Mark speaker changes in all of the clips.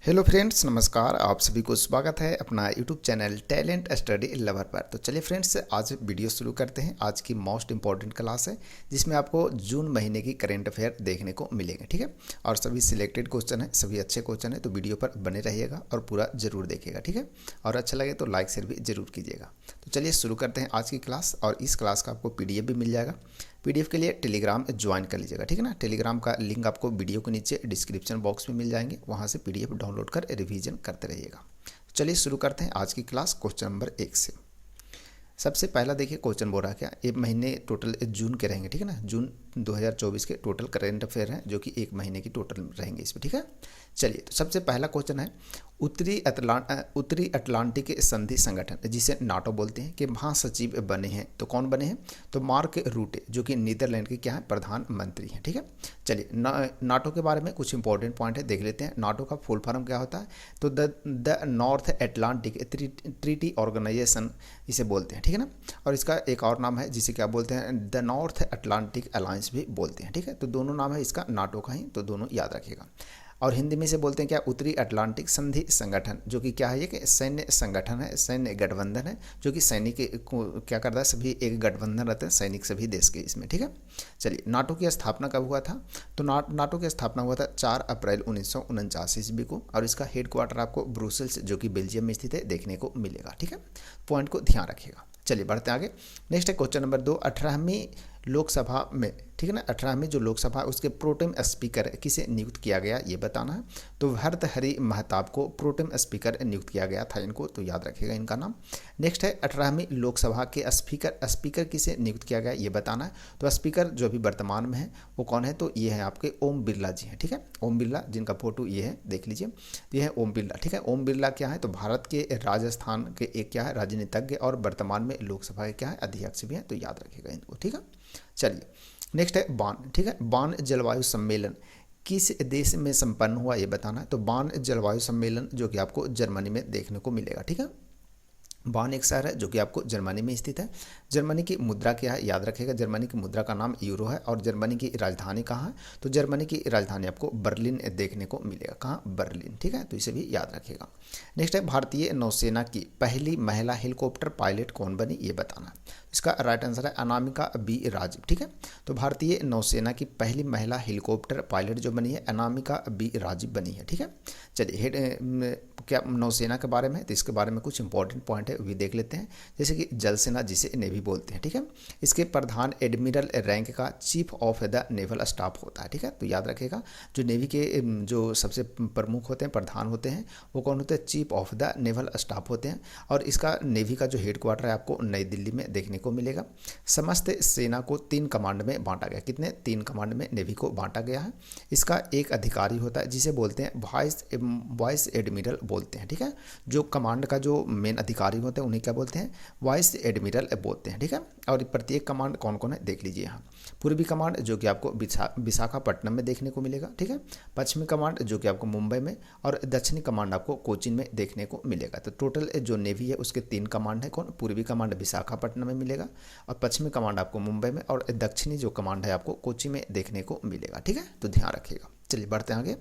Speaker 1: Hello friends, नमस्कार। आप सभी को स्वागत है अपना YouTube channel talent study lover पर। तो चलिए फ्रेंड्स, आज वीडियो शुरू करते हैं। आज की मोस्ट इंपॉर्टेंट क्लास है जिसमें आपको जून महीने की करंट अफेयर देखने को मिलेंगे, ठीक है। और सभी सिलेक्टेड क्वेश्चन है, सभी अच्छे क्वेश्चन है, तो वीडियो पर बने रहिएगा और पूरा जरूर देखिएगा, ठीक है। और अच्छा लगे तो लाइक शेयर भी जरूर कीजिएगा। तो चलिए शुरू करते हैं आज की क्लास। और इस क्लास का आपको PDF भी मिल जाएगा। PDF के लिए टेलीग्राम ज्वाइन कर लीजिएगा, ठीक है ना। टेलीग्राम का लिंक आपको वीडियो के नीचे डिस्क्रिप्शन बॉक्स में मिल जाएंगे, वहाँ से PDF डाउनलोड कर रिवीजन करते रहिएगा। चलिए शुरू करते हैं आज की क्लास क्वेश्चन नंबर 1 से। सबसे पहला देखिए क्वेश्चन बोल रहा है क्या, एक महीने टोटल जून के रहेंगे, ठीक है ना। जून 2024 के टोटल करेंट अफेयर हैं जो कि एक महीने की टोटल रहेंगे इसमें, ठीक है। चलिए, तो सबसे पहला क्वेश्चन है, उत्तरी अटलांटिक संधि संगठन जिसे नाटो बोलते हैं के महासचिव बने हैं, तो कौन बने हैं? तो मार्क रूटे, जो कि नीदरलैंड के क्या है, प्रधानमंत्री हैं, ठीक है। चलिए, नाटो के बारे में कुछ इंपॉर्टेंट पॉइंट है, देख लेते हैं। नाटो का फुल फॉर्म क्या होता है? तो the North Atlantic Treaty Organization इसे बोलते हैं, ठीक है ना। और इसका एक और नाम है जिसे क्या बोलते हैं, द नॉर्थ अटलांटिक अलायंस भी बोलते हैं, ठीक है। तो दोनों नाम है इसका नाटो का ही, तो दोनों याद रखिएगा। और हिंदी में से बोलते हैं क्या, उत्तरी अटलांटिक संधि संगठन, जो कि क्या है, ये कि सैन्य संगठन है, सैन्य गठबंधन है, जो कि सैनिक को क्या करता है, सभी एक गठबंधन रहते हैं सैनिक सभी देश के इसमें, ठीक है। चलिए, नाटो की स्थापना कब हुआ था? तो नाटो की स्थापना हुआ था 4 अप्रैल 1949 ईस्वी को। और इसका हेडक्वार्टर आपको ब्रुसेल्स, जो कि बेल्जियम में स्थित है, देखने को मिलेगा, ठीक है। पॉइंट को ध्यान रखिएगा। चलिए बढ़ते हैं आगे। नेक्स्ट है क्वेश्चन नंबर 2, 18वीं लोकसभा में, ठीक है ना, 18वीं जो लोकसभा है उसके प्रोटेम स्पीकर किसे नियुक्त किया गया, ये बताना है। तो भर्तृहरि महताब को प्रोटेम स्पीकर नियुक्त किया गया था इनको, तो याद रखिएगा इनका नाम। नेक्स्ट है 18वीं लोकसभा के स्पीकर किसे नियुक्त किया गया, ये बताना है। तो स्पीकर जो अभी वर्तमान में है वो कौन है? तो ये है आपके ओम बिरला जी हैं, ठीक है। ओम बिरला, जिनका फोटो ये है, देख लीजिए, ये है ओम बिरला, ठीक है। ओम बिरला क्या है? तो भारत के राजस्थान के एक क्या है, राजनीतिज्ञ, और वर्तमान में लोकसभा के क्या है, अध्यक्ष भी हैं, तो याद रखिएगा इनको, ठीक है। चलिए, नेक्स्ट है बान, ठीक है। बान जलवायु सम्मेलन किस देश में संपन्न हुआ, ये बताना है। तो बान जलवायु सम्मेलन जो कि आपको जर्मनी में देखने को मिलेगा, ठीक है। बान एक शहर है जो कि आपको जर्मनी में स्थित है। जर्मनी की मुद्रा क्या है, याद रखिएगा, जर्मनी की मुद्रा का नाम यूरो है। और जर्मनी की राजधानी कहाँ है? तो जर्मनी की राजधानी आपको बर्लिन देखने को मिलेगा। कहाँ? बर्लिन, ठीक है। तो इसे भी याद रखिएगा। नेक्स्ट है, भारतीय नौसेना की पहली महिला हेलीकॉप्टर पायलट कौन बनी, ये बताना है। इसका राइट आंसर है अनामिका बी राजीव, ठीक है। तो भारतीय नौसेना की पहली महिला हेलीकॉप्टर पायलट जो बनी है, अनामिका बी राजीव बनी है, ठीक है। चलिए, क्या नौसेना के बारे में, तो इसके बारे में कुछ इंपॉर्टेंट पॉइंट है भी देख लेते हैं। जैसे कि जल सेना जिसे नेवी बोलते हैं, ठीक है। इसके प्रधान एडमिरल रैंक का chief of the naval staff होता है, ठीक है। तो याद रखिएगा, जो नेवी के जो सबसे प्रमुख होते हैं, प्रधान होते हैं, वो कौन होते हैं? Chief of the naval staff होते हैं। और इसका नेवी का जो हेडक्वार्टर है आपको नई दिल्ली में देखने को मिलेगा। समस्त सेना को 3 कमांड में बांटा गया। कितने? 3 कमांड में नेवी को बांटा गया है। इसका एक अधिकारी होता है जिसे बोलते हैं वाइस एडमिरल बोलते हैं, ठीक है। जो कमांड का जो मेन अधिकारी होते हैं उन्हें क्या बोलते हैं? वाइस एडमिरल बोलते हैं, ठीक है। और प्रत्येक कमांड कौन कौन है, देख लीजिए यहाँ। पूर्वी कमांड जो कि आपको विशाखापट्टनम में देखने को मिलेगा, ठीक है। पश्चिमी कमांड जो कि आपको मुंबई में, और दक्षिणी कमांड आपको कोचीन में देखने को मिलेगा। तो टोटल जो नेवी है उसके 3 कमांड है। कौन? पूर्वी कमांड विशाखापट्टनम में मिलेगा, और पश्चिमी कमांड आपको मुंबई में, और दक्षिणी जो कमांड है आपको कोची में देखने को मिलेगा, ठीक है। तो ध्यान रखिएगा। चलिए बढ़ते हैं आगे।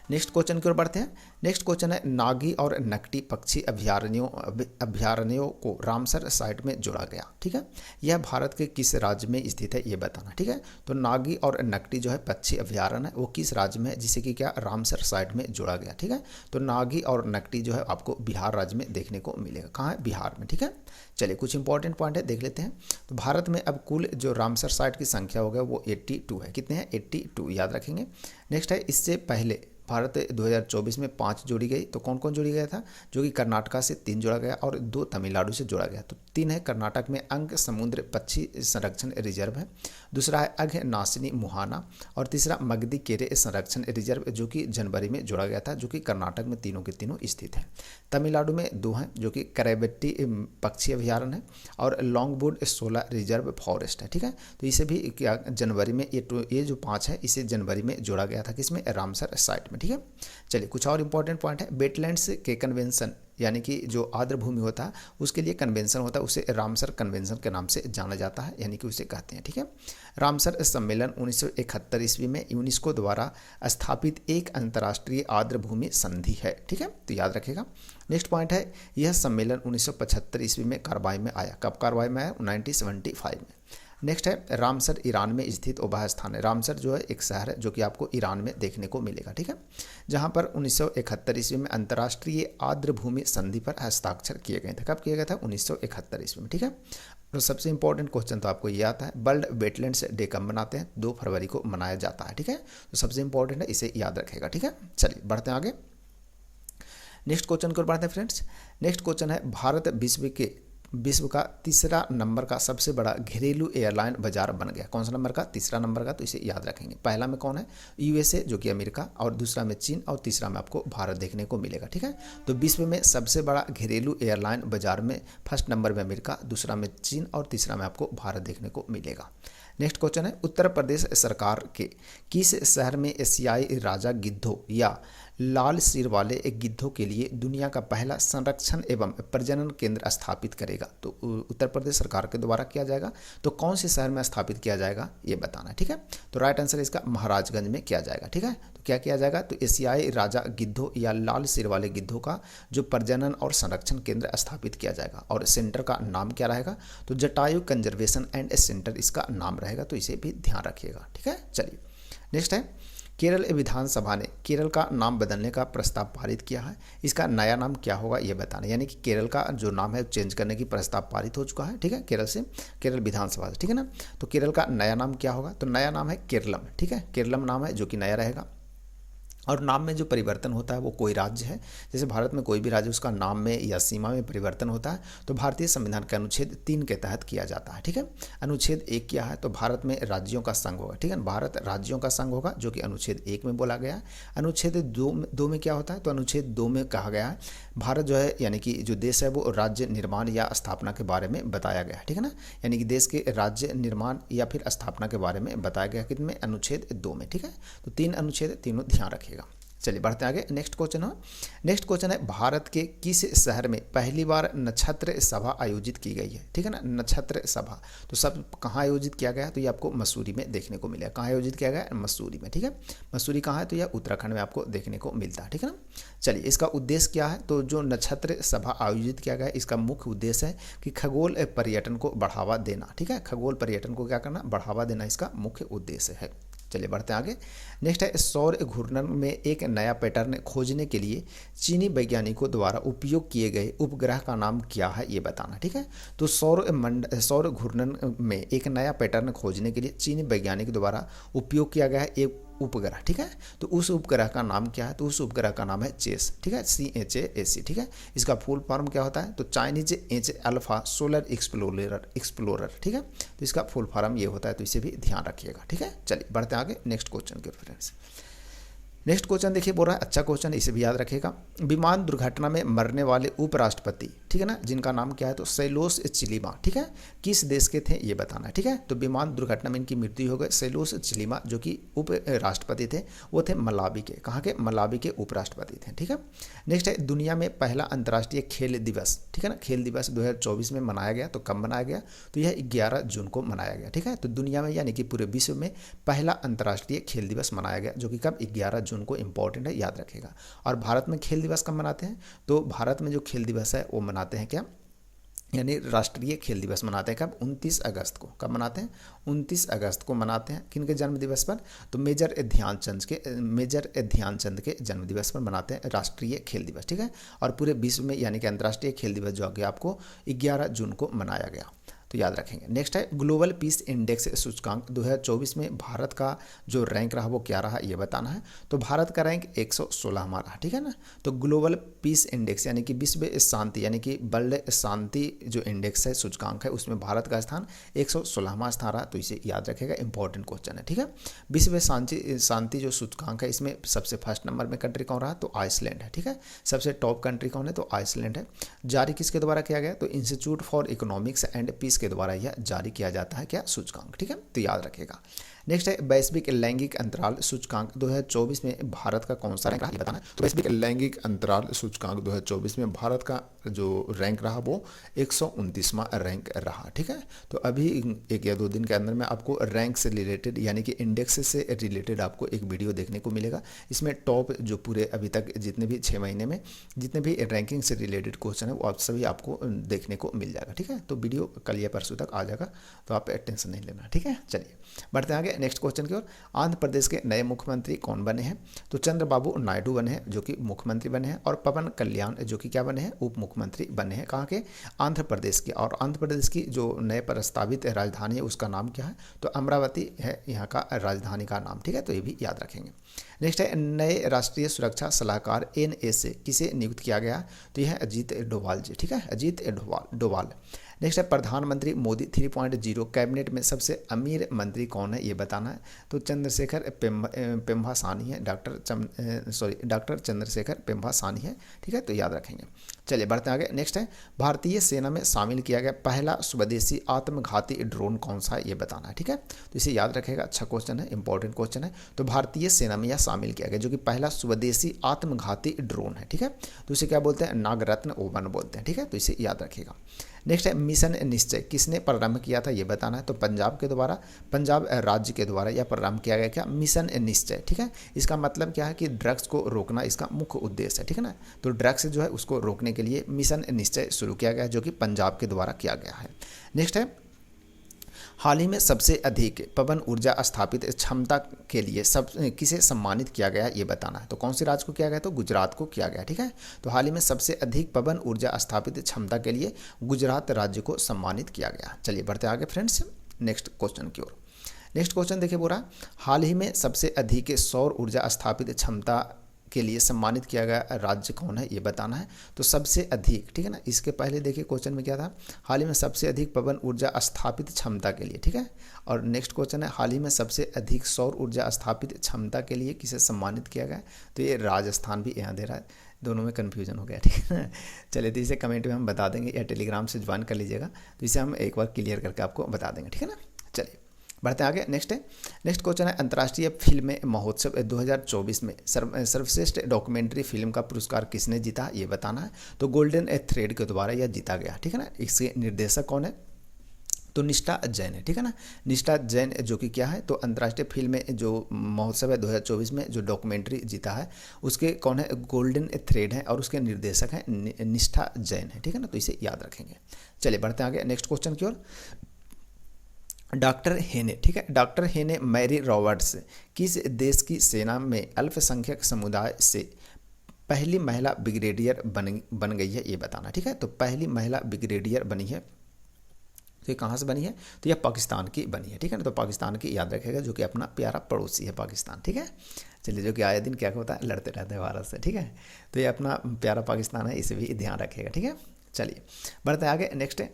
Speaker 1: नेक्स्ट क्वेश्चन की ओर बढ़ते हैं। नेक्स्ट क्वेश्चन है, नागी और नकटी पक्षी अभ्यारण्यों को रामसर साइट में जोड़ा गया, ठीक है। यह भारत के किस राज्य में स्थित है, ये बताना, ठीक है। तो नागी और नकटी जो है पक्षी अभ्यारण्य है, वो किस राज्य में है, जिसे कि क्या, रामसर साइट में जोड़ा गया, ठीक है। तो नागी और नकटी जो है आपको बिहार राज्य में देखने को मिलेगा। कहाँ है? बिहार में, ठीक है। चलिए, कुछ इंपॉर्टेंट पॉइंट है, देख लेते हैं। तो भारत में अब कुल जो रामसर साइट की संख्या हो गया वो 82 है। कितने हैं? 82, याद रखेंगे। नेक्स्ट है, इससे पहले भारत 2024 में 5 जोड़ी गई। तो कौन कौन जोड़ी गया था? जो कि कर्नाटका से 3 जोड़ा गया, और 2 तमिलनाडु से जोड़ा गया। तो 3 है कर्नाटक में अंग समुद्र पक्षी संरक्षण रिजर्व है, दूसरा है अघ नासिनी मुहाना, और तीसरा मगधी केरे संरक्षण रिजर्व, जो कि जनवरी में जोड़ा गया था, जो कि कर्नाटक में तीनों के तीनों स्थित है। तमिलनाडु में 2 हैं, जो कि करैवेट्टी पक्षी अभ्यारण्य है, और लॉन्गवुड सोला रिजर्व फॉरेस्ट है, ठीक है। तो इसे भी क्या जनवरी में, ये जो 5 है इसे जनवरी में जोड़ा गया था, किसमें? रामसर साइट में, में, ठीक है। चलिए कुछ और इंपॉर्टेंट पॉइंट है। वेटलैंड्स के कन्वेंशन यानी कि जो आर्द्र भूमि होता है उसके लिए कन्वेंशन होता है, उसे रामसर कन्वेंशन के नाम से जाना जाता है, यानी कि उसे कहते हैं, ठीक है। रामसर सम्मेलन 1971 ईस्वी में यूनेस्को द्वारा स्थापित एक अंतर्राष्ट्रीय आर्द्र भूमि संधि है, ठीक है, तो याद रखेगा। नेक्स्ट पॉइंट है, यह सम्मेलन 1975 ईस्वी में कार्रवाई में आया। कब कार्रवाई में आया? 1975 में। नेक्स्ट है रामसर ईरान में स्थित उबाह स्थान है। रामसर जो है एक शहर है जो कि आपको ईरान में देखने को मिलेगा, ठीक है, जहां पर 1971 ईस्वी में अंतर्राष्ट्रीय आर्द्र भूमि संधि पर हस्ताक्षर किए गए थे। कब किया गया था? 1971 ईस्वी में, ठीक है। तो सबसे इंपॉर्टेंट क्वेश्चन तो आपको ये आता है, वर्ल्ड वेटलैंड्स डे कब मनाते हैं? 2 फरवरी को मनाया जाता है, ठीक है। तो सबसे इंपॉर्टेंट है, इसे याद रखेगा, ठीक है। चलिए बढ़ते हैं आगे। नेक्स्ट क्वेश्चन को बढ़ते हैं फ्रेंड्स। नेक्स्ट क्वेश्चन है, भारत विश्व का तीसरा नंबर का सबसे बड़ा घरेलू एयरलाइन बाजार बन गया। कौन सा नंबर का? तीसरा नंबर का, तो इसे याद रखेंगे। पहला में कौन है? यूएसए जो कि अमेरिका, और दूसरा में चीन, और तीसरा में आपको भारत देखने को मिलेगा, ठीक है। तो विश्व में सबसे बड़ा घरेलू एयरलाइन बाजार में फर्स्ट नंबर में अमेरिका, दूसरा में चीन, और तीसरा में आपको भारत देखने को मिलेगा। नेक्स्ट क्वेश्चन है, उत्तर प्रदेश सरकार के किस शहर में एशियाई राजा गिद्धों या लाल सिर वाले गिद्धों के लिए दुनिया का पहला संरक्षण एवं प्रजनन केंद्र स्थापित करेगा? तो उत्तर प्रदेश सरकार के द्वारा किया जाएगा। तो कौन से शहर में स्थापित किया जाएगा ये बताना है, ठीक है। तो राइट आंसर इसका महाराजगंज में किया जाएगा, ठीक है। तो क्या किया जाएगा? तो एशियाई राजा गिद्धों या लाल सिर वाले गिद्धों का जो प्रजनन और संरक्षण केंद्र स्थापित किया जाएगा। और सेंटर का नाम क्या रहेगा? तो जटायु कंजर्वेशन एंड सेंटर इसका नाम रहेगा, तो इसे भी ध्यान रखिएगा, ठीक है। चलिए नेक्स्ट है, केरल विधानसभा ने केरल का नाम बदलने का प्रस्ताव पारित किया है। इसका नया नाम क्या होगा ये बताना, यानी कि केरल का जो नाम है चेंज करने की प्रस्ताव पारित हो चुका है, ठीक है, केरल से, केरल विधानसभा से, ठीक है ना। तो केरल का नया नाम क्या होगा? तो नया नाम है केरलम, ठीक है, केरलम नाम है जो कि नया रहेगा। और नाम में जो परिवर्तन होता है वो कोई राज्य है, जैसे भारत में कोई भी राज्य उसका नाम में या सीमा में परिवर्तन होता है तो भारतीय संविधान के अनुच्छेद 3 के तहत किया जाता है, ठीक है। अनुच्छेद 1 क्या है? तो भारत में राज्यों का संघ होगा, ठीक है, भारत राज्यों का संघ होगा जो कि अनुच्छेद 1 में बोला गया है। अनुच्छेद 2 में क्या होता है? तो अनुच्छेद 2 में कहा गया है भारत जो है यानी कि जो देश है वो राज्य निर्माण या स्थापना के बारे में बताया गया है, ठीक है ना, यानी कि देश के राज्य निर्माण या फिर स्थापना के बारे में बताया गया कितने? अनुच्छेद 2 में, ठीक है। तो 3 अनुच्छेद, तीनों ध्यान रखिएगा। चलिए बढ़ते आगे। नेक्स्ट क्वेश्चन है, नेक्स्ट क्वेश्चन है, भारत के किस शहर में पहली बार नक्षत्र सभा आयोजित की गई है? ठीक है ना, नक्षत्र सभा तो सब कहाँ आयोजित किया गया? तो ये आपको मसूरी में देखने को मिलेगा। कहाँ आयोजित किया गया? मसूरी में, ठीक है। मसूरी कहाँ है? तो यह उत्तराखंड में आपको देखने को मिलता है, ठीक है ना। चलिए इसका उद्देश्य क्या है? तो जो नक्षत्र सभा आयोजित किया गया इसका मुख्य उद्देश्य है कि खगोल पर्यटन को बढ़ावा देना, ठीक है, खगोल पर्यटन को क्या करना? बढ़ावा देना इसका मुख्य उद्देश्य है। चलिए बढ़ते हैं आगे। नेक्स्ट है, सौर घूर्णन में एक नया पैटर्न खोजने के लिए चीनी वैज्ञानिकों द्वारा उपयोग किए गए उपग्रह का नाम क्या है ये बताना, ठीक है। तो सौर घूर्णन में एक नया पैटर्न खोजने के लिए चीनी वैज्ञानिक द्वारा उपयोग किया गया है एक उपग्रह, ठीक है। तो उस उपग्रह का नाम क्या है? तो उस उपग्रह का नाम है चेस, ठीक है, CHASE, ठीक है। इसका फुल फॉर्म क्या होता है? तो Chinese H alpha solar explorer, ठीक है। तो इसका फुल फॉर्म ये होता है, तो इसे भी ध्यान रखिएगा, ठीक है। चलिए बढ़ते हैं आगे नेक्स्ट क्वेश्चन के फ्रेंड्स। नेक्स्ट क्वेश्चन देखिए, बोल रहा है अच्छा क्वेश्चन, इसे भी याद रखिएगा। विमान दुर्घटना में मरने वाले उपराष्ट्रपति, ठीक है ना, जिनका नाम क्या है? तो सेलोस चिलिमा, ठीक है, किस देश के थे ये बताना है, ठीक है। तो विमान दुर्घटना में इनकी मृत्यु हो गई। सेलोस चिलिमा जो कि उप राष्ट्रपति थे वो थे मलावी के, कहाँ के? मलावी के उपराष्ट्रपति थे, ठीक है। नेक्स्ट है, दुनिया में पहला अंतर्राष्ट्रीय खेल दिवस, ठीक है ना, खेल दिवस 2024 में मनाया गया। तो कब मनाया गया? तो यह 11 जून को मनाया गया, ठीक है। तो दुनिया में यानी कि पूरे विश्व में पहला अंतर्राष्ट्रीय खेल दिवस मनाया गया जो कि कब? 11 जून को, इंपॉर्टेंट है, याद रखेगा। और भारत में खेल दिवस कब मनाते हैं? तो भारत में जो खेल दिवस है वो मनाते हैं क्या? यानी राष्ट्रीय खेल दिवस मनाते हैं कब? 29 अगस्त को। कब मनाते हैं? 29 अगस्त को मनाते हैं। किनके जन्म दिवस पर? तो मेजर ध्यानचंद के जन्म दिवस पर मनाते हैं राष्ट्रीय खेल दिवस, ठीक है। और पूरे विश्व में यानी कि अंतर्राष्ट्रीय खेल दिवस जो आगे आपको 11 जून को मनाया गया, तो याद रखेंगे। नेक्स्ट है, ग्लोबल पीस इंडेक्स सूचकांक 2024 में भारत का जो रैंक रहा वो क्या रहा ये बताना है। तो भारत का रैंक 116वां रहा, ठीक है ना। तो ग्लोबल पीस इंडेक्स यानी कि विश्व शांति यानी कि वर्ल्ड शांति जो इंडेक्स है सूचकांक है उसमें भारत का स्थान 116वां स्थान रहा, तो इसे याद रखेगा, इंपॉर्टेंट क्वेश्चन है, ठीक है। विश्व शांति जो सूचकांक है इसमें सबसे फर्स्ट नंबर में कंट्री कौन रहा? तो आइसलैंड है, ठीक है। सबसे टॉप कंट्री कौन है? तो आइसलैंड है। जारी किसके द्वारा किया गया? तो Institute for Economics and Peace के द्वारा यह जारी किया जाता है क्या? सूचकांक, ठीक है, तो याद रखेगा। नेक्स्ट है वैश्विक लैंगिक अंतराल सूचकांक 2024 में भारत का कौन सा रैंक रहा, ये बताना है। तो वैश्विक लैंगिक अंतराल सूचकांक 2024 में भारत का जो रैंक रहा वो 129वां रैंक रहा। ठीक है, तो अभी 1 या 2 दिन के अंदर में आपको रैंक से रिलेटेड यानी कि इंडेक्स से रिलेटेड आपको एक वीडियो देखने को मिलेगा। इसमें टॉप जो पूरे अभी तक जितने भी 6 महीने में जितने भी रैंकिंग से रिलेटेड क्वेश्चन है वो आप सभी आपको देखने को मिल जाएगा। ठीक है, तो वीडियो कल या परसों तक आ जाएगा, तो आप टेंशन नहीं लेना। ठीक है, चलिए बढ़ते हैं आगे नेक्स्ट क्वेश्चन की ओर। आंध्र प्रदेश के नए मुख्यमंत्री कौन बने हैं? तो चंद्रबाबू नायडू बने हैं जो कि मुख्यमंत्री बने हैं, और पवन कल्याण जो कि क्या बने हैं, उप मुख्यमंत्री बने हैं। कहाँ के? आंध्र प्रदेश के। और आंध्र प्रदेश की जो नए प्रस्तावित राजधानी है उसका नाम क्या है? तो अमरावती है यहाँ का राजधानी का नाम। ठीक है, तो ये भी याद रखेंगे। नेक्स्ट है नए राष्ट्रीय सुरक्षा सलाहकार NSA किसे नियुक्त किया गया? तो यह है अजीत डोभाल जी। ठीक है, अजीत डोभाल। नेक्स्ट है प्रधानमंत्री मोदी 3.0 कैबिनेट में सबसे अमीर मंत्री कौन है, ये बताना है। तो चंद्रशेखर पेम्भासानी है, डॉक्टर चंद्रशेखर पेम्भासानी है। ठीक है, तो याद रखेंगे। चलिए बढ़ते आगे। नेक्स्ट है भारतीय सेना में शामिल किया गया पहला स्वदेशी आत्मघाती ड्रोन कौन सा है, ये बताना है। ठीक है, तो इसे याद रखेगा, अच्छा क्वेश्चन है, इंपॉर्टेंट क्वेश्चन है। तो भारतीय सेना में यह शामिल किया गया जो कि पहला स्वदेशी आत्मघाती ड्रोन है। ठीक है, तो इसे क्या बोलते हैं? नागरत्न ओवन बोलते हैं। ठीक है, तो इसे याद रखिएगा। नेक्स्ट है मिशन निश्चय किसने प्रारंभ किया था, ये बताना है। तो पंजाब के द्वारा, पंजाब राज्य के द्वारा यह प्रारंभ किया गया। क्या? मिशन निश्चय। ठीक है, इसका मतलब क्या है कि ड्रग्स को रोकना इसका मुख्य उद्देश्य है। ठीक है ना, तो ड्रग्स जो है उसको रोकने के लिए मिशन निश्चय शुरू किया गया जो कि पंजाब के द्वारा किया गया है। नेक्स्ट है हाल ही में सबसे अधिक पवन ऊर्जा स्थापित क्षमता के लिए किसे सम्मानित किया गया, ये बताना है। तो कौन से राज्य को किया गया? तो गुजरात को किया गया। ठीक है, तो हाल ही में सबसे अधिक पवन ऊर्जा स्थापित क्षमता के लिए गुजरात राज्य को सम्मानित किया गया। चलिए बढ़ते आगे फ्रेंड्स नेक्स्ट क्वेश्चन की ओर। नेक्स्ट क्वेश्चन देखिए पूरा, हाल ही में सबसे अधिक सौर ऊर्जा स्थापित क्षमता के लिए सम्मानित किया गया राज्य कौन है, ये बताना है। तो सबसे अधिक, ठीक है ना, इसके पहले देखिए क्वेश्चन में क्या था, हाल ही में सबसे अधिक पवन ऊर्जा स्थापित क्षमता के लिए। ठीक है, और नेक्स्ट क्वेश्चन है हाल ही में सबसे अधिक सौर ऊर्जा स्थापित क्षमता के लिए किसे सम्मानित किया गया? तो ये राजस्थान भी यहाँ दे रहा है, दोनों में कन्फ्यूजन हो गया। ठीक है, चलिए तो इसे कमेंट में हम बता देंगे या टेलीग्राम से ज्वाइन कर लीजिएगा, तो इसे हम एक बार क्लियर करके आपको बता देंगे। ठीक है ना, चलिए बढ़ते आगे। नेक्स्ट क्वेश्चन है अंतर्राष्ट्रीय फिल्म महोत्सव 2024 में सर्वश्रेष्ठ डॉक्यूमेंट्री फिल्म का पुरस्कार किसने जीता, ये बताना है। तो गोल्डन थ्रेड के द्वारा यह जीता गया। ठीक है ना, इसके निर्देशक कौन है? तो निष्ठा जैन है। ठीक है ना, निष्ठा जैन जो कि क्या है, तो अंतर्राष्ट्रीय फिल्म जो महोत्सव है 2024 में जो डॉक्यूमेंट्री जीता है उसके कौन है? गोल्डन थ्रेड है, और उसके निर्देशक हैं निष्ठा जैन है। ठीक है ना, तो इसे याद रखेंगे। चलिए बढ़ते आगे नेक्स्ट क्वेश्चन की ओर। डॉक्टर हेने, ठीक है, डॉक्टर हेने मैरी रॉबर्ट्स किस देश की सेना में अल्पसंख्यक समुदाय से पहली महिला ब्रिगेडियर बन गई है, ये बताना। ठीक है, तो पहली महिला ब्रिगेडियर बनी है, तो ये कहाँ से बनी है? तो यह पाकिस्तान की बनी है। ठीक है ना, तो पाकिस्तान की याद रखेगा जो कि अपना प्यारा पड़ोसी है पाकिस्तान। ठीक है, चलिए जो कि आए दिन क्या होता है, लड़ते रहते हैं भारत से। ठीक है, तो ये अपना प्यारा पाकिस्तान है, इसे भी ध्यान रखेगा। ठीक है, चलिए बढ़ते आगे। नेक्स्ट है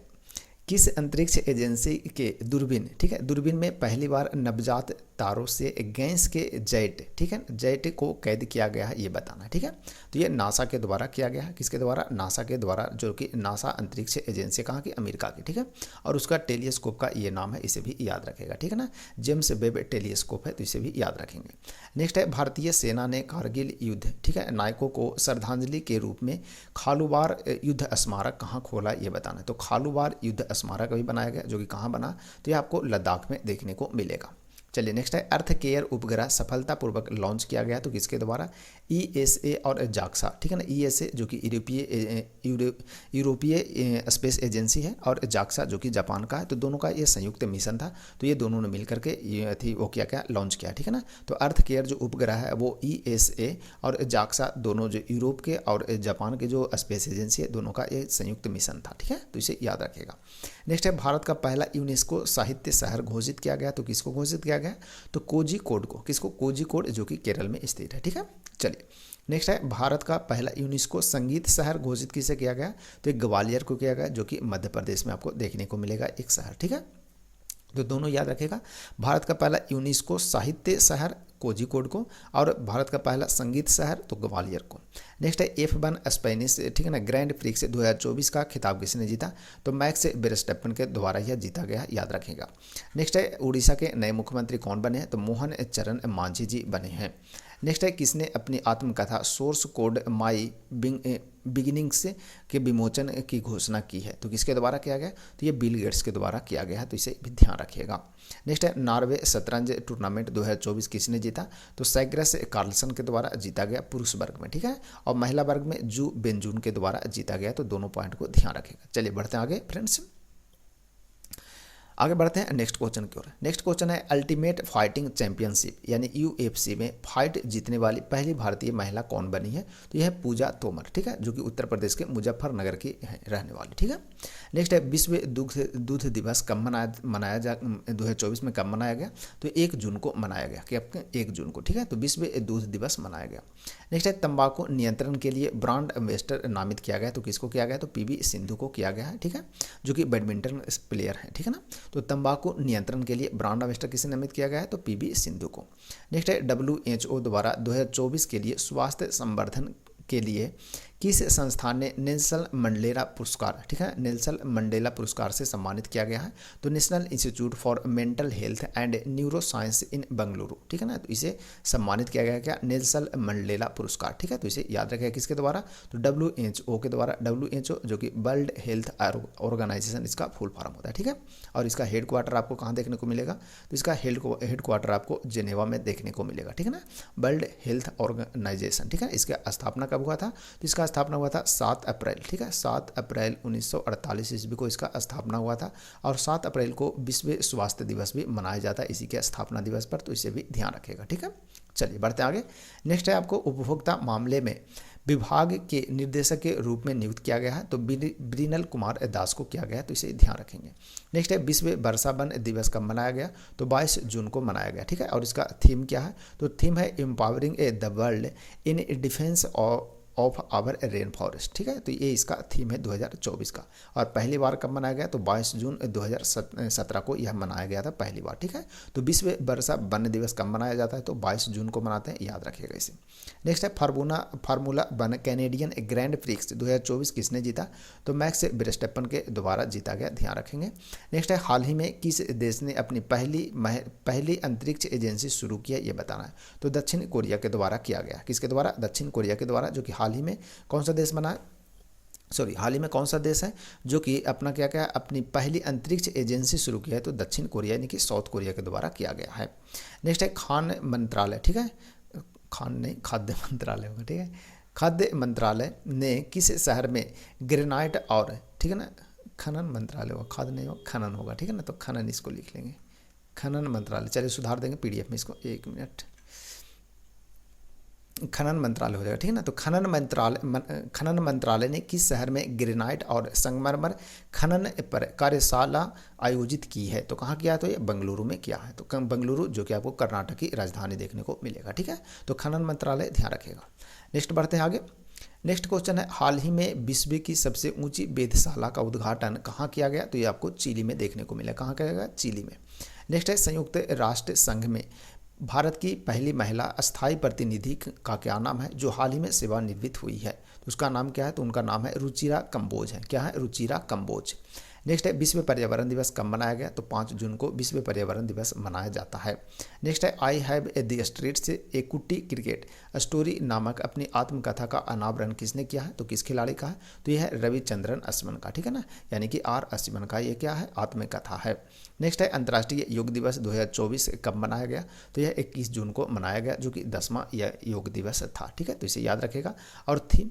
Speaker 1: किस अंतरिक्ष एजेंसी के दूरबीन, ठीक है, दूरबीन में पहली बार नवजात तारों से गैस के जेट, ठीक है, जेट को कैद किया गया है, ये बताना है। ठीक है, तो ये नासा के द्वारा किया गया है। किसके द्वारा? नासा के द्वारा, जो कि नासा अंतरिक्ष एजेंसी कहाँ की? अमेरिका की। ठीक है, और उसका टेलीस्कोप का ये नाम है, इसे भी याद रखेगा। ठीक है ना, जेम्स वेब टेलीस्कोप है, तो इसे भी याद रखेंगे। नेक्स्ट है भारतीय सेना ने कारगिल युद्ध, ठीक है, नायकों को श्रद्धांजलि के रूप में खालूवार युद्ध स्मारक कहाँ खोला, ये बताना है। तो खालूवार युद्ध स्मारक भी बनाया गया जो कि कहाँ बना? तो ये आपको लद्दाख में देखने को मिलेगा। चलिए नेक्स्ट है अर्थ केयर उपग्रह सफलतापूर्वक लॉन्च किया गया, तो किसके द्वारा? ESA और जाक्सा। ठीक है ना, ESA जो कि यूरोपीय स्पेस एजेंसी है, और जाक्सा जो कि जापान का है, तो दोनों का ये संयुक्त मिशन था, तो ये दोनों ने मिल करके ये थी वो क्या लॉन्च किया। ठीक है ना, तो अर्थ केयर जो उपग्रह है वो ESA और जाक्सा दोनों जो यूरोप के और जापान के जो स्पेस एजेंसी है, दोनों का ये संयुक्त मिशन था। ठीक है, तो इसे याद रखिएगा। नेक्स्ट है भारत का पहला यूनेस्को साहित्य शहर घोषित किया गया, तो किसको घोषित किया गया? तो कोझिकोड को। किसको? कोझिकोड जो कि केरल में स्थित है। ठीक है, चलिए नेक्स्ट है भारत का पहला यूनेस्को संगीत शहर घोषित किसे किया गया? तो एक ग्वालियर को किया गया जो कि मध्य प्रदेश में आपको देखने को मिलेगा एक शहर। ठीक है, तो दोनों याद रखेगा। भारत का पहला यूनेस्को साहित्य शहर कोझिकोड को, और भारत का पहला संगीत शहर तो ग्वालियर को। नेक्स्ट है F1 स्पेनिश, ठीक है ना, ग्रैंड प्रिक्स 2024 का खिताब किसने जीता? तो मैक्स वेरस्टैपेन के द्वारा यह जीता गया, याद रखेगा। नेक्स्ट है उड़ीसा के नए मुख्यमंत्री कौन बने हैं? तो मोहन चरण मांझी जी बने हैं। नेक्स्ट है किसने अपनी आत्मकथा सोर्स कोड माई बिगिनिंग्स के विमोचन की घोषणा की है? तो किसके द्वारा किया गया? तो ये बिल गेट्स के द्वारा किया गया है, तो इसे भी ध्यान रखिएगा। नेक्स्ट है नॉर्वे शतरंज टूर्नामेंट 2024 किसने जीता? तो सैग्रस कार्लसन के द्वारा जीता गया पुरुष वर्ग में, ठीक है, और महिला वर्ग में जू बेंजून के द्वारा जीता गया, तो दोनों पॉइंट को ध्यान रखेगा। चलिए बढ़ते हैं आगे फ्रेंड्स, आगे बढ़ते हैं नेक्स्ट क्वेश्चन की ओर। नेक्स्ट क्वेश्चन है अल्टीमेट फाइटिंग चैंपियनशिप यानी UFC में फाइट जीतने वाली पहली भारतीय महिला कौन बनी है? तो यह है पूजा तोमर, ठीक है, जो कि उत्तर प्रदेश के मुजफ्फरनगर की है रहने वाली, ठीक है। नेक्स्ट है विश्व दूध दिवस कब मनाया 2024 में कब मनाया गया? तो 1 जून को मनाया गया, कि आपके 1 जून को, ठीक है, तो विश्व दूध दिवस मनाया गया। नेक्स्ट है तंबाकू नियंत्रण के लिए ब्रांड एम्बेसडर नामित किया गया, तो किसको किया गया? तो PV सिंधु को किया गया है, ठीक है, जो कि बैडमिंटन प्लेयर है, ठीक है ना। तो तंबाकू नियंत्रण के लिए ब्रांड एम्बेसडर किसे नामित किया गया है? तो PV सिंधु को। नेक्स्ट है WHO द्वारा 2024 के लिए स्वास्थ्य संवर्धन के लिए किस संस्थान ने नेल्सन मंडेला पुरस्कार, ठीक है, नेल्सन मंडेला पुरस्कार से सम्मानित किया गया है? तो national institute for mental health and neuro science in Bengaluru, ठीक है ना, तो इसे सम्मानित किया गया क्या? नेल्सन मंडेला पुरस्कार, ठीक है, तो इसे याद रखेगा किसके द्वारा? तो WHO के द्वारा। WHO जो कि वर्ल्ड हेल्थ ऑर्गेनाइजेशन इसका फुल फॉर्म होता है, ठीक है, और इसका हेड क्वार्टर आपको कहाँ देखने को मिलेगा? तो इसका हेड क्वार्टर आपको जेनेवा में देखने को मिलेगा, ठीक है ना, वर्ल्ड हेल्थ ऑर्गेनाइजेशन, ठीक है। इसका स्थापना कब हुआ था? तो इसका स्थापना हुआ था 7 अप्रैल, ठीक है, 7 अप्रैल 1948 ईस्वी को इसका स्थापना हुआ था, और 7 अप्रैल को विश्व स्वास्थ्य दिवस भी मनाया जाता है इसी के स्थापना दिवस पर, तो इसे भी ध्यान रखेगा, ठीक है। चलिए बढ़ते आगे। नेक्स्ट है आपको उपभोक्ता मामले में विभाग के निर्देशक के रूप में नियुक्त किया गया है, तो ब्रिनल कुमार दास को किया गया है, तो इसे ध्यान रखेंगे। नेक्स्ट है विश्व वर्षा वन दिवस कब मनाया गया? तो 22 जून को मनाया गया, ठीक है, और इसका थीम क्या है? तो थीम है empowering the world in defence of our rainforest, ठीक है, तो ये इसका थीम है 2024 का। और पहली बार कब मनाया गया? तो 22 जून 2017 को यह मनाया गया था पहली बार, ठीक है। तो विश्व वर्षा वन दिवस कब मनाया जाता है? तो 22 जून को मनाते हैं, याद रखिएगा इसे। नेक्स्ट है formula one Canadian grand prix 2024 किसने जीता? तो मैक्स वेरस्टैपेन के द्वारा जीता गया, ध्यान रखेंगे। नेक्स्ट है हाल ही में किस देश ने अपनी पहली अंतरिक्ष एजेंसी शुरू किया, ये बताना है। तो दक्षिण कोरिया के द्वारा किया गया, किसके द्वारा? दक्षिण कोरिया के द्वारा, जो कि हाल ही में कौन सा देश बना है? हाल ही में कौन सा देश है जो कि अपना क्या क्या अपनी पहली अंतरिक्ष एजेंसी शुरू किया है? तो दक्षिण कोरिया यानी कि साउथ कोरिया के द्वारा किया गया है। नेक्स्ट है खान मंत्रालय, ठीक है, खान नहीं खाद्य मंत्रालय होगा, ठीक है, खाद्य मंत्रालय ने किस शहर में ग्रेनाइट और, ठीक है ना, खनन मंत्रालय होगा, खाद्य नहीं होगा, खनन होगा, ठीक है ना, तो खनन इसको लिख लेंगे, खनन मंत्रालय। चलिए सुधार देंगे PDF में इसको, 1 मिनट, खनन मंत्रालय हो जाएगा, ठीक है ना। तो खनन मंत्रालय ने किस शहर में ग्रेनाइट और संगमरमर खनन पर कार्यशाला आयोजित की है? तो कहाँ किया है? तो ये बेंगलुरु में किया है, तो बेंगलुरु जो कि आपको कर्नाटक की राजधानी देखने को मिलेगा, ठीक है, तो खनन मंत्रालय ध्यान रखेगा। नेक्स्ट बढ़ते हैं आगे। नेक्स्ट क्वेश्चन है हाल ही में विश्व की सबसे ऊंची वेधशाला का उद्घाटन कहाँ किया गया? तो ये आपको चिली में देखने को मिला, कहाँ किया गया? चिली में। नेक्स्ट है संयुक्त राष्ट्र संघ में भारत की पहली महिला अस्थायी प्रतिनिधि का क्या नाम है जो हाल ही में सेवानिवृत्त हुई है? तो उसका नाम क्या है? तो उनका नाम है रुचिरा कंबोज है। क्या है? रुचिरा कंबोज। नेक्स्ट है विश्व पर्यावरण दिवस कब मनाया गया? तो 5 जून को विश्व पर्यावरण दिवस मनाया जाता है। नेक्स्ट है आई हैव द स्ट्रीट से ए कुट्टी क्रिकेट स्टोरी नामक अपनी आत्मकथा का अनावरण किसने किया है? तो किस खिलाड़ी का है? तो यह है रविचंद्रन अश्विन का, ठीक है ना, यानी कि R अश्विन का ये क्या है? आत्मकथा है। नेक्स्ट है अंतर्राष्ट्रीय योग दिवस 2024 कब मनाया गया? तो यह 21 जून को मनाया गया जो कि 10वां यह योग दिवस था, ठीक है, तो इसे याद रखेगा। और थीम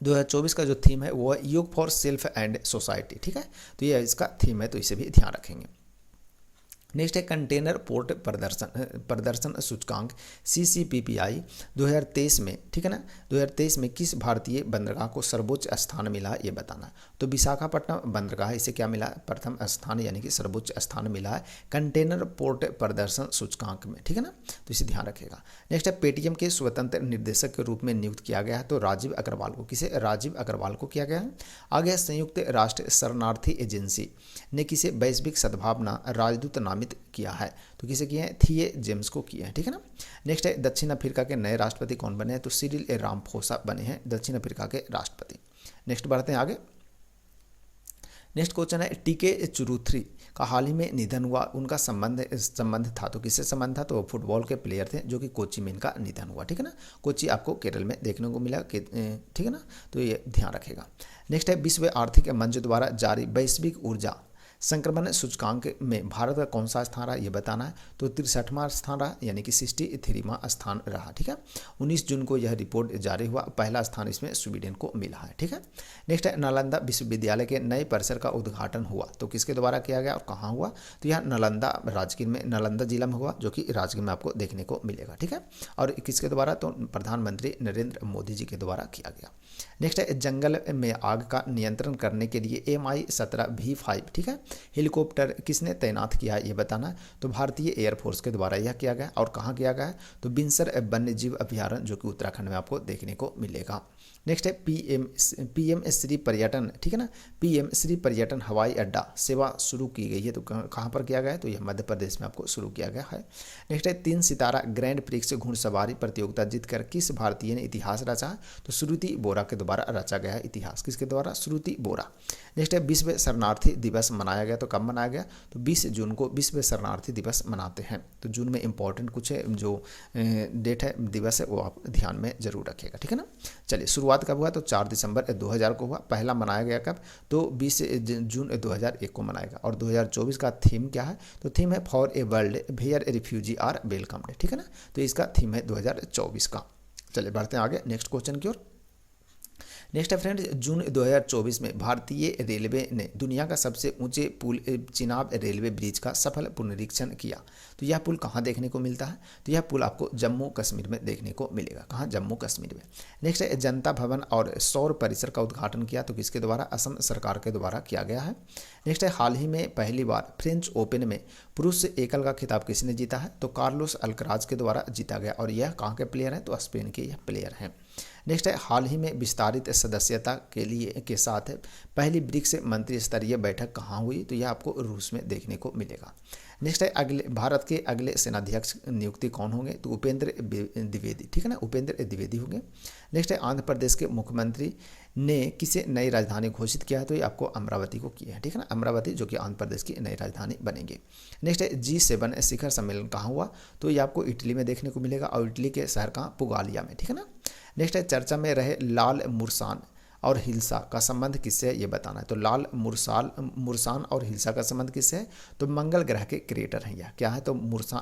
Speaker 1: 2024 का जो थीम है वो है योग फॉर सेल्फ एंड सोसाइटी, ठीक है, तो ये इसका थीम है, तो इसे भी ध्यान रखेंगे। नेक्स्ट है कंटेनर पोर्ट प्रदर्शन सूचकांक CCPPI 2023 में, ठीक है ना, 2023 में किस भारतीय बंदरगाह को सर्वोच्च स्थान मिला ये बताना है। तो विशाखापट्टनम बंदरगाह इसे क्या मिला? प्रथम स्थान यानी कि सर्वोच्च स्थान मिला है कंटेनर पोर्ट प्रदर्शन सूचकांक में, ठीक है ना, तो इसे ध्यान रखेगा। नेक्स्ट है पेटीएम के स्वतंत्र निर्देशक के रूप में नियुक्त किया गया है तो राजीव अग्रवाल को। किसे? राजीव अग्रवाल को किया गया है। आगे संयुक्त राष्ट्र शरणार्थी एजेंसी ने किसे वैश्विक सद्भावना राजदूत नामित नामित किया है? तो किसे किए हैं? थिए जेम्स को किए हैं, ठीक है ना। नेक्स्ट है दक्षिण अफ्रीका के नए राष्ट्रपति कौन बने हैं? तो सिरिल रामाफोसा बने हैं दक्षिण अफ्रीका के राष्ट्रपति। नेक्स्ट बढ़ते हैं आगे। नेक्स्ट क्वेश्चन है टीके चुरुथरी का हाल ही में निधन हुआ, उनका संबंध था, तो किससे संबंध था? तो वो फुटबॉल के प्लेयर थे जो कि कोच्चि में इनका निधन हुआ, ठीक है ना। कोच्चि आपको केरल में देखने को मिला, ठीक है ना, तो ये ध्यान रखेगा। नेक्स्ट है विश्व आर्थिक मंच द्वारा जारी वैश्विक ऊर्जा संक्रमण सूचकांक में भारत का कौन सा स्थान रहा, ये बताना है। तो 63वां स्थान रहा, यानी कि 63वां स्थान रहा, ठीक है। 19 जून को यह रिपोर्ट जारी हुआ, पहला स्थान इसमें स्वीडन को मिला है, ठीक है। नेक्स्ट है नालंदा विश्वविद्यालय के नए परिसर का उद्घाटन हुआ, तो किसके द्वारा किया गया और कहाँ हुआ? तो यह नालंदा राजगीर में, नालंदा जिला में हुआ, जो कि राजगीर में आपको देखने को मिलेगा, ठीक है। और किसके द्वारा? तो प्रधानमंत्री नरेंद्र मोदी जी के द्वारा किया गया। नेक्स्ट है जंगल में आग का नियंत्रण करने के लिए MI-17V5, ठीक है, हेलीकॉप्टर किसने तैनात किया है, ये बताना है। तो भारतीय एयरफोर्स के द्वारा यह किया गया, और कहाँ किया गया है? तो बिनसर वन्य जीव अभ्यारण्य, जो कि उत्तराखंड में आपको देखने को मिलेगा। नेक्स्ट है PM श्री पर्यटन, ठीक है ना, PM श्री पर्यटन हवाई अड्डा सेवा शुरू की गई है, तो कहाँ पर किया गया है? तो यह मध्य प्रदेश में आपको शुरू किया गया है। नेक्स्ट है 3 सितारा ग्रैंड प्रिक्स घुड़सवारी प्रतियोगिता जीतकर किस भारतीय ने इतिहास रचा है? तो श्रुति बोरा के द्वारा रचा गया है इतिहास, किसके द्वारा? श्रुति बोरा। नेक्स्ट है विश्व शरणार्थी दिवस मनाया गया, तो कब मनाया गया? तो 20 जून को विश्व शरणार्थी दिवस मनाते हैं। तो जून में इंपॉर्टेंट कुछ है, जो डेट है, दिवस है, वो आप ध्यान में जरूर रखिएगा, ठीक है ना। चलिए शुरुआत कब हुआ? तो 4 दिसंबर 2000 को हुआ। पहला मनाया गया कब? तो 20 जून 2001 को मनाएगा। और 2024 का थीम क्या है? तो थीम है for a world where refugee are welcomed, ठीक है ना। तो इसका थीम है 2024 का। चलिए बढ़ते हैं आगे नेक्स्ट क्वेश्चन की ओर। नेक्स्ट है फ्रेंड्स, जून 2024 में भारतीय रेलवे ने दुनिया का सबसे ऊंचे पुल चिनाब रेलवे ब्रिज का सफल पुनरीक्षण किया। तो यह पुल कहाँ देखने को मिलता है? तो यह पुल आपको जम्मू कश्मीर में देखने को मिलेगा। कहाँ? जम्मू कश्मीर में। नेक्स्ट है जनता भवन और सौर परिसर का उद्घाटन किया, तो किसके द्वारा? असम सरकार के द्वारा किया गया है। नेक्स्ट है हाल ही में पहली बार फ्रेंच ओपन में पुरुष एकल का खिताब किसने जीता है? तो कार्लोस अल्कराज के द्वारा जीता गया। और यह कहाँ के प्लेयर हैं? तो स्पेन के यह प्लेयर हैं। नेक्स्ट है हाल ही में विस्तारित सदस्यता के साथ पहली ब्रिक्स मंत्री स्तरीय बैठक कहाँ हुई? तो यह आपको रूस में देखने को मिलेगा। नेक्स्ट है भारत के अगले सेनाध्यक्ष नियुक्ति कौन होंगे? तो उपेंद्र द्विवेदी, ठीक है ना, उपेंद्र द्विवेदी होंगे। नेक्स्ट है आंध्र प्रदेश के मुख्यमंत्री ने किसे नई राजधानी घोषित किया है? तो ये आपको अमरावती को किया है, ठीक है ना, अमरावती, जो कि आंध्र प्रदेश की नई राजधानी बनेंगे। नेक्स्ट है G7 शिखर सम्मेलन कहाँ हुआ? तो ये आपको इटली में देखने को मिलेगा, और इटली के शहर कहाँ? पुगालिया में, ठीक है ना। नेक्स्ट है चर्चा में रहे लाल मुरसान और हिल्सा का संबंध किससे है, ये बताना है। तो लाल मुरसान और हिल्सा का संबंध किससे है? तो मंगल ग्रह के क्रिएटर हैं। यह क्या है? तो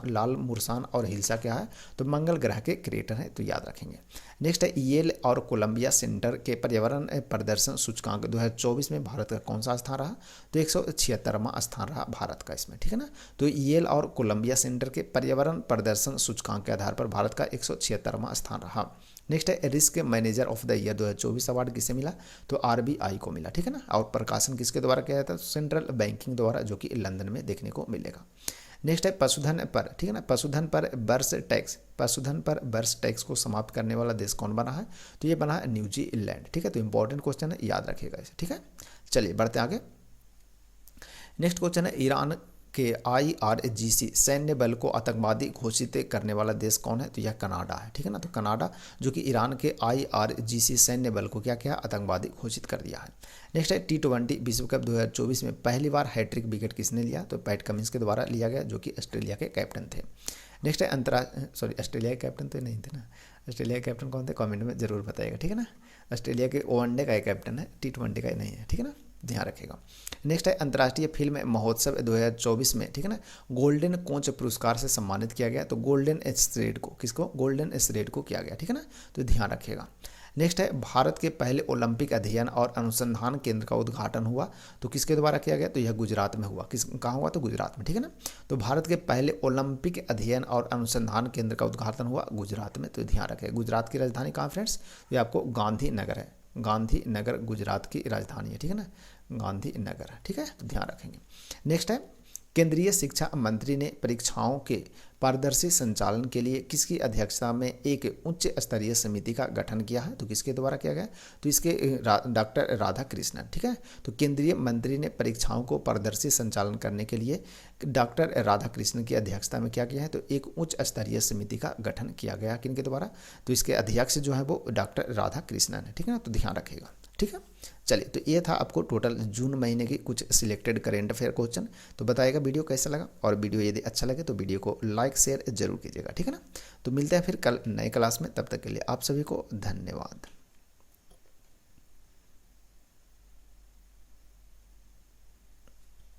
Speaker 1: लाल मुरसान और हिल्सा क्या है? तो मंगल ग्रह के क्रिएटर हैं, तो याद रखेंगे। नेक्स्ट है येल और कोलंबिया सेंटर के पर्यावरण प्रदर्शन सूचकांक 2024 में भारत का कौन सा स्थान रहा? तो 176वां स्थान रहा भारत का इसमें, ठीक है ना। तो येल और कोलंबिया सेंटर के पर्यावरण प्रदर्शन सूचकांक के आधार पर भारत का 176वां स्थान रहा। नेक्स्ट है risk manager of the year 2024 award किसे मिला? तो RBI को मिला, ठीक है ना। और प्रकाशन किसके द्वारा किया जाता है? सेंट्रल बैंकिंग द्वारा, जो कि लंदन में देखने को मिलेगा। नेक्स्ट है पशुधन पर, ठीक है ना, पशुधन पर वर्ष टैक्स को समाप्त करने वाला देश कौन बना है? तो ये बना है न्यूजीलैंड, ठीक है। तो इंपॉर्टेंट क्वेश्चन है, याद रखिएगा इसे, ठीक है। चलिए बढ़ते आगे। नेक्स्ट क्वेश्चन है ईरान के IRGC सैन्य बल को आतंकवादी घोषित करने वाला देश कौन है? तो यह कनाडा है, ठीक है ना। तो कनाडा, जो कि ईरान के IRGC सैन्य बल को क्या किया? आतंकवादी घोषित कर दिया है। नेक्स्ट है T20 विश्व कप 2024 में पहली बार हैट्रिक विकेट किसने लिया? तो पैट कमिंस के द्वारा लिया गया, जो कि ऑस्ट्रेलिया के कैप्टन थे। नेक्स्ट है ऑस्ट्रेलिया के कैप्टन तो नहीं थे ना, ऑस्ट्रेलिया के कैप्टन कौन थे? कमेंट में जरूर बताइएगा, ठीक है ना। ऑस्ट्रेलिया के वनडे का कैप्टन है, T20 का नहीं है, ठीक है ना, ध्यान रखेगा। नेक्स्ट है अंतर्राष्ट्रीय फिल्म महोत्सव 2024 में, ठीक है ना, गोल्डन कोच पुरस्कार से सम्मानित किया गया। तो गोल्डन थ्रेड को, किसको? गोल्डन थ्रेड को किया गया, ठीक है ना, तो ध्यान रखिएगा। नेक्स्ट है भारत के पहले ओलंपिक अध्ययन और अनुसंधान केंद्र का उद्घाटन हुआ, तो किसके द्वारा किया गया? तो यह गुजरात में हुआ। कहाँ हुआ? तो गुजरात में, ठीक है ना। तो भारत के पहले ओलंपिक अध्ययन और अनुसंधान केंद्र का उद्घाटन हुआ गुजरात में, तो ध्यान रखें। गुजरात की राजधानी कहाँ फ्रेंड्स? ये आपको गांधीनगर है, गांधीनगर गुजरात की राजधानी है, ठीक है ना, गांधीनगर है, ठीक है, तो ध्यान रखेंगे। नेक्स्ट है केंद्रीय शिक्षा मंत्री ने परीक्षाओं के पारदर्शी संचालन के लिए किसकी अध्यक्षता में एक उच्च स्तरीय समिति का गठन किया है? तो किसके द्वारा किया गया? तो इसके डॉक्टर राधाकृष्णन। ठीक है, तो केंद्रीय मंत्री ने परीक्षाओं को पारदर्शी संचालन करने के लिए डॉक्टर राधाकृष्णन की अध्यक्षता में क्या किया है? तो एक उच्च स्तरीय समिति का गठन किया गया। किनके द्वारा? तो इसके अध्यक्ष जो है वो डॉक्टर राधाकृष्णन है। ठीक है ना, तो ध्यान रखिएगा। ठीक है, चलिए, तो ये था आपको टोटल जून महीने की कुछ सिलेक्टेड करेंट अफेयर क्वेश्चन। तो बताइएगा वीडियो कैसा लगा, और वीडियो यदि अच्छा लगे तो वीडियो को लाइक शेयर जरूर कीजिएगा। ठीक है ना, तो मिलते हैं फिर कल नए क्लास में, तब तक के लिए आप सभी को धन्यवाद।